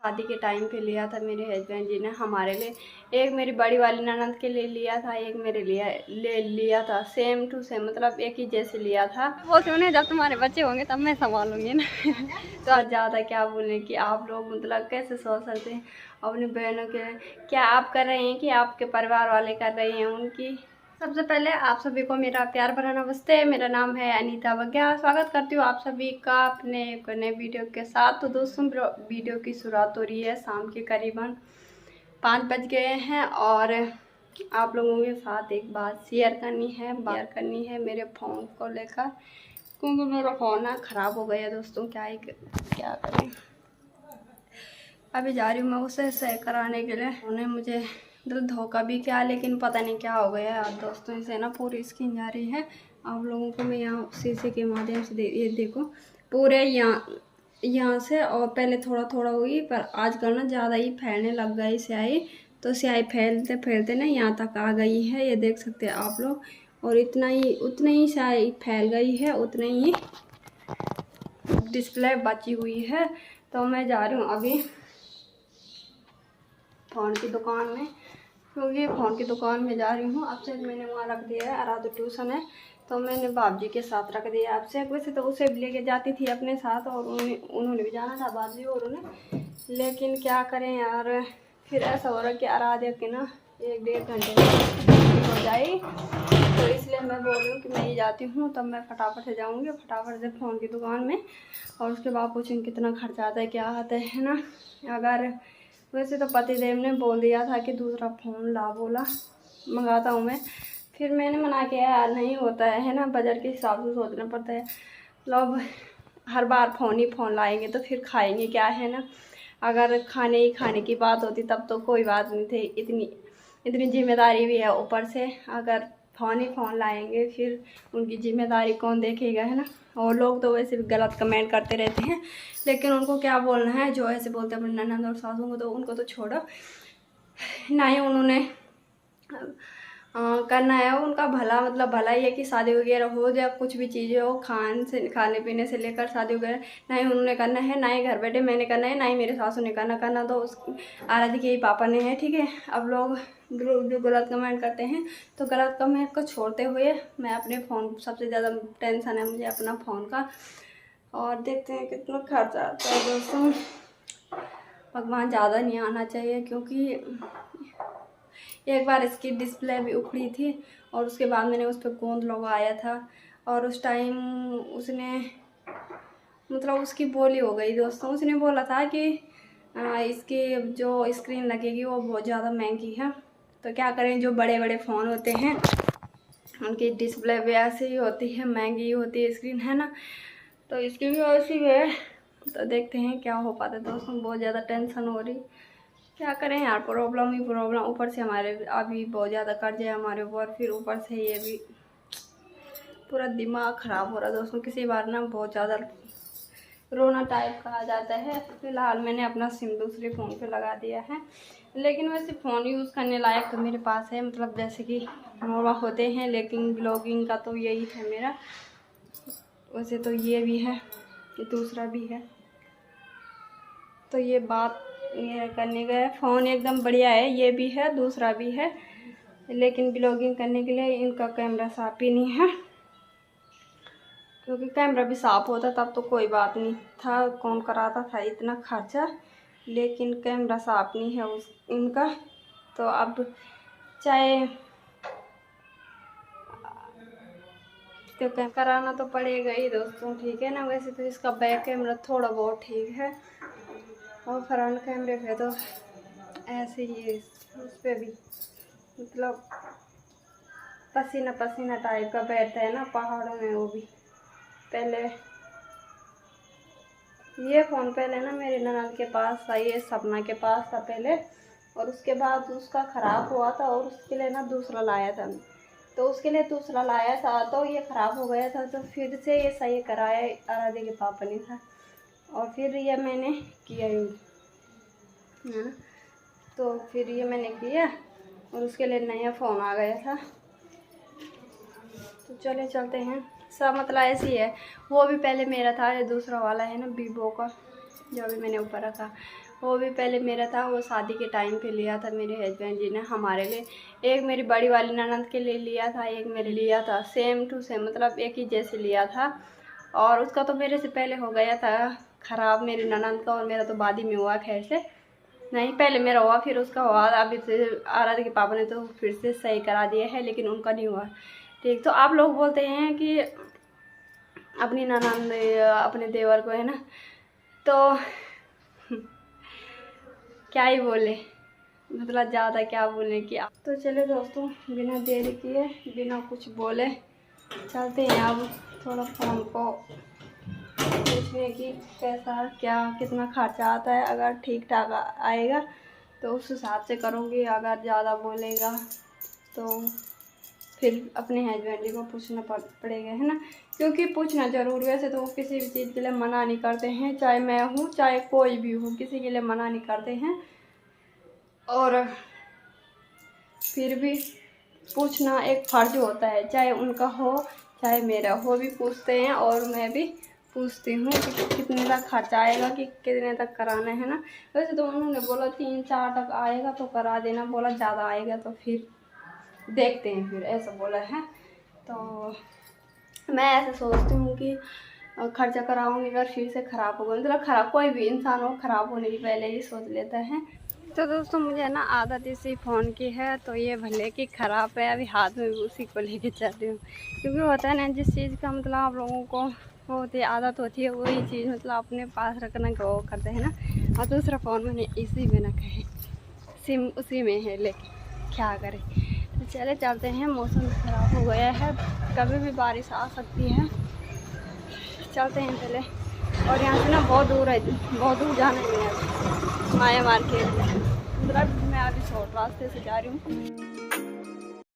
शादी के टाइम पे लिया था मेरे हस्बैंड जी ने हमारे लिए। एक मेरी बड़ी वाली ननद के लिए लिया था, एक मेरे लिए ले लिया था, सेम टू सेम, मतलब एक ही जैसे लिया था। वो सुने जब तुम्हारे बच्चे होंगे तब मैं संभालूंगी ना। तो ज़्यादा क्या बोलें कि आप लोग मतलब कैसे सोच सकते हैं अपनी बहनों के, क्या आप कर रहे हैं कि आपके परिवार वाले कर रहे हैं उनकी। सबसे पहले आप सभी को मेरा प्यार भरा नमस्ते। मेरा नाम है अनीता वग्या। स्वागत करती हूँ आप सभी का अपने एक नए वीडियो के साथ। तो दोस्तों वीडियो की शुरुआत हो रही है शाम के करीबन 5 बज गए हैं और आप लोगों के साथ एक बात शेयर करनी है मेरे फ़ोन को लेकर, क्योंकि मेरा फ़ोन ना ख़राब हो गया दोस्तों। क्या करें, अभी जा रही हूँ मैं उसे सही कराने के लिए। उन्हें मुझे धोखा भी किया, लेकिन पता नहीं क्या हो गया है दोस्तों। इसे ना पूरी स्किन जा रही है। आप लोगों को मैं यहाँ शीशे के माध्यम से ये देखो पूरे यहाँ से, और पहले थोड़ा थोड़ा हुई, पर आजकल ना ज़्यादा ही फैलने लग गई स्याही। तो स्याही फैलते फैलते ना यहाँ तक आ गई है, ये देख सकते हैं आप लोग। और उतनी ही स्याही फैल गई है, उतनी ही डिस्प्ले बची हुई है। तो मैं जा रही हूँ अभी फ़ोन की दुकान में, क्योंकि फ़ोन की दुकान में जा रही हूँ। अब से मैंने वहाँ रख दिया है, आराधु ट्यूशन है तो मैंने बाबजी के साथ रख दिया। आपसे वैसे तो उसे भी लेके जाती थी अपने साथ, और उन्होंने भी जाना था बाबजी और उन्हें, लेकिन क्या करें यार, फिर ऐसा हो रहा कि आराध्या के ना 1-1.5 घंटे हो जाए। तो इसलिए मैं बोल रही हूँ कि मैं ही जाती हूँ, तब मैं फटाफट से जाऊँगी, फटाफट से फ़ोन की दुकान में। और उसके बाद पूछेंगे कितना खर्चा आता है, क्या आता है ना। अगर वैसे तो पतिदेव ने बोल दिया था कि दूसरा फ़ोन ला, बोला मंगाता हूँ मैं। फिर मैंने मना किया यार, नहीं होता है ना, बजट के हिसाब से सोचना पड़ता है। लोग हर बार फ़ोन लाएंगे तो फिर खाएंगे क्या, है ना। अगर खाने की बात होती तब तो कोई बात नहीं थी, इतनी जिम्मेदारी भी है ऊपर से। अगर फ़ोन लाएंगे फिर उनकी जिम्मेदारी कौन देखेगा, है ना। और लोग तो वैसे भी गलत कमेंट करते रहते हैं, लेकिन उनको क्या बोलना है, जो ऐसे बोलते हैं अपने ननद और सासू को, तो उनको तो छोड़ो ना ही। उन्होंने करना है उनका भला, मतलब भला ही है कि शादी वगैरह हो या कुछ भी चीज़ें हो, खाने पीने से लेकर शादी वगैरह, ना ही उन्होंने करना है, ना ही घर बैठे मैंने करना है, ना ही मेरे सासू ने करना तो उस आराध्या के ही पापा ने है, ठीक है। अब लोग जो गलत कमेंट करते हैं, तो गलत कमेंट को छोड़ते हुए मैं अपने फ़ोन, सबसे ज़्यादा टेंशन है मुझे अपना फ़ोन का। और देखते हैं कितना खर्चा आता है दोस्तों। भगवान ज़्यादा नहीं आना चाहिए, क्योंकि एक बार इसकी डिस्प्ले भी उखड़ी थी और उसके बाद मैंने उस पर गोंद लगाया था, और उस टाइम उसने, मतलब उसकी बोली हो गई दोस्तों। उसने बोला था कि इसकी जो स्क्रीन लगेगी वो बहुत ज़्यादा महंगी है। तो क्या करें, जो बड़े बड़े फ़ोन होते हैं उनकी डिस्प्ले भी ऐसी ही होती है, महंगी ही होती है स्क्रीन, है ना। तो इसकी भी ऐसी है। तो देखते हैं क्या हो पाता है दोस्तों। बहुत ज़्यादा टेंशन हो रही, क्या करें यार, प्रॉब्लम ही प्रॉब्लम। ऊपर से हमारे अभी बहुत ज़्यादा कर्ज है हमारे ऊपर, फिर ऊपर से ये भी पूरा दिमाग ख़राब हो रहा है दोस्तों। किसी बार ना बहुत ज़्यादा रोना टाइप का आ जाता है। फिलहाल मैंने अपना सिम दूसरे फ़ोन पे लगा दिया है, लेकिन वैसे फ़ोन यूज़ करने लायक तो मेरे पास है, मतलब जैसे कि नोवा होते हैं, लेकिन ब्लॉगिंग का तो यही है मेरा। वैसे तो ये भी है, ये दूसरा भी है। तो ये बात ये करने गए, फ़ोन एकदम बढ़िया है, ये भी है दूसरा भी है, लेकिन ब्लॉगिंग करने के लिए इनका कैमरा साफ़ ही नहीं है। क्योंकि कैमरा भी साफ़ होता तब तो कोई बात नहीं था, कौन कराता था इतना खर्चा, लेकिन कैमरा साफ़ नहीं है इनका। तो अब चाहे तो कराना तो पड़ेगा ही दोस्तों, ठीक है ना। वैसे तो इसका बैक कैमरा थोड़ा बहुत ठीक है, और फ्रंट कैमरे पे तो ऐसे ही है। उस पर भी मतलब पसीना पसीना टाइप का बैठता है ना पहाड़ों में। वो भी पहले ये फ़ोन पहले ना मेरी ननद के पास था, ये सपना के पास था पहले, और उसके बाद उसका ख़राब हुआ था और उसके लिए ना दूसरा लाया था। तो उसके लिए दूसरा लाया था तो ये ख़राब हो गया था, तो फिर से ये सही कराया आराध्या के पापा ने था, और फिर ये मैंने किया है ना। तो फिर ये मैंने किया और उसके लिए नया फ़ोन आ गया था। तो चले चलते हैं, सब मतलब ऐसी है। वो भी पहले मेरा था, ये दूसरा वाला है ना वीवो का, जो अभी मैंने ऊपर रखा, वो भी पहले मेरा था, वो शादी के टाइम पे लिया था मेरे हस्बैंड जी ने हमारे लिए। एक मेरी बड़ी वाली ननद के लिए लिया था, एक मेरे लिया था, सेम टू सेम, मतलब एक ही जैसे लिया था। और उसका तो मेरे से पहले हो गया था ख़राब, मेरी ननद का, और मेरा तो बाद ही में हुआ। खैर से नहीं, पहले मेरा हुआ फिर उसका हुआ। अभी फिर आराध्या के पापा ने तो फिर से सही करा दिया है, लेकिन उनका नहीं हुआ। ठीक, तो आप लोग बोलते हैं कि अपनी ननद अपने देवर को, है ना, तो क्या ही बोले, मतलब ज़्यादा क्या बोलने की। तो चले दोस्तों, बिना देरी किए, बिना कुछ बोले चलते हैं अब थोड़ा फ़ोन को पूछने की कैसा क्या कितना खर्चा आता है। अगर ठीक ठाक आएगा तो उस हिसाब से करूँगी, अगर ज़्यादा बोलेगा तो फिर अपने हस्बैंड जी को पूछना पड़ेगा, है ना, क्योंकि पूछना ज़रूर। वैसे तो वो किसी भी चीज़ के लिए मना नहीं करते हैं, चाहे मैं हूँ चाहे कोई भी हो, किसी के लिए मना नहीं करते हैं। और फिर भी पूछना एक फ़र्ज होता है, चाहे उनका हो चाहे मेरा हो, भी पूछते हैं। और मैं भी पूछती हूँ कि कितने तक खर्चा आएगा, कि कितने तक कराना है ना। वैसे तो उन्होंने बोला 3-4 तक आएगा तो करा देना, बोला ज़्यादा आएगा तो फिर देखते हैं, फिर ऐसा बोला है। तो मैं ऐसे सोचती हूँ कि खर्चा कराऊंगी, अगर फिर से ख़राब होगा, मतलब ख़राब कोई भी इंसान हो, ख़राब होने की पहले ही सोच लेता है। तो दोस्तों मुझे ना आदत इसी फ़ोन की है, तो ये भले कि ख़राब है, अभी हाथ में भी उसी को लेके चलती हूँ। क्योंकि होता है ना, जिस चीज़ का मतलब आप लोगों को होती आदत होती है, वही चीज़ मतलब अपने पास रखना का वो करते हैं ना। और दूसरा फ़ोन मैंने इसी में ना कहे, सिम उसी में है, लेकिन क्या करें। तो चले चलते हैं, मौसम ख़राब हो गया है, कभी भी बारिश आ सकती है। चलते हैं पहले। और यहाँ से ना बहुत दूर है, बहुत दूर जाना है माया मार्केट। मतलब मैं अभी शॉर्ट रास्ते से जा रही हूँ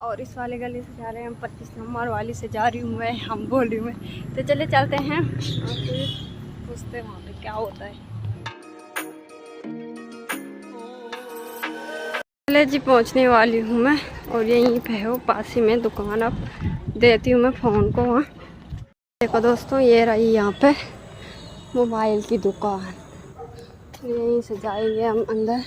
और इस वाले गली से जा रहे हैं हम, 25 नंबर वाली से जा रही हूँ मैं, हम बोल रही हूँ मैं। तो चले चलते हैं और फिर पूछते हैं वहाँ पे क्या होता है। चले जी, पहुँचने वाली हूँ मैं, और यहीं पे है वो पास ही में दुकान। अब देती हूँ मैं फ़ोन को वहाँ। देखो दोस्तों, ये रही यहाँ पे मोबाइल की दुकान। तो यहीं से जाएंगे हम अंदर।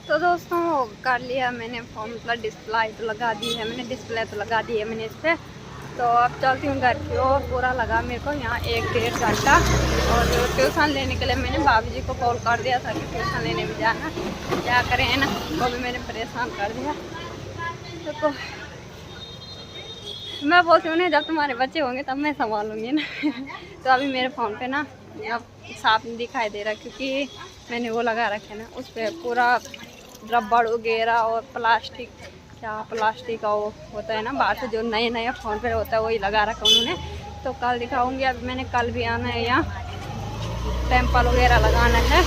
तो दोस्तों कर लिया मैंने फॉर्म, मतलब डिस्प्ले तो लगा दी है मैंने, डिस्प्ले तो लगा दी है मैंने इस पर। तो अब चलती हूँ घर की ओर। पूरा लगा मेरे को यहाँ 1-1.5 घंटा। और ट्यूशन लेने के लिए मैंने भाभी जी को कॉल कर दिया था कि ट्यूशन लेने भी जाना, क्या करें, है ना, वो भी मैंने परेशान कर दिया। तो मैं बोलती हूँ ना, जब तुम्हारे बच्चे होंगे तब मैं संभालूँगी ना। तो अभी मेरे फ़ोन पे ना अब साफ नहीं दिखाई दे रहा, क्योंकि मैंने वो लगा रखे ना, उस पर पूरा रबड़ वगैरह और प्लास्टिक, क्या प्लास्टिक का वो होता है ना बाहर से, जो नए नए फ़ोन पे होता है वही लगा रखा उन्होंने। तो कल दिखाऊंगी। अभी मैंने कल भी आना है, यहाँ टेम्पल वगैरह लगाना है।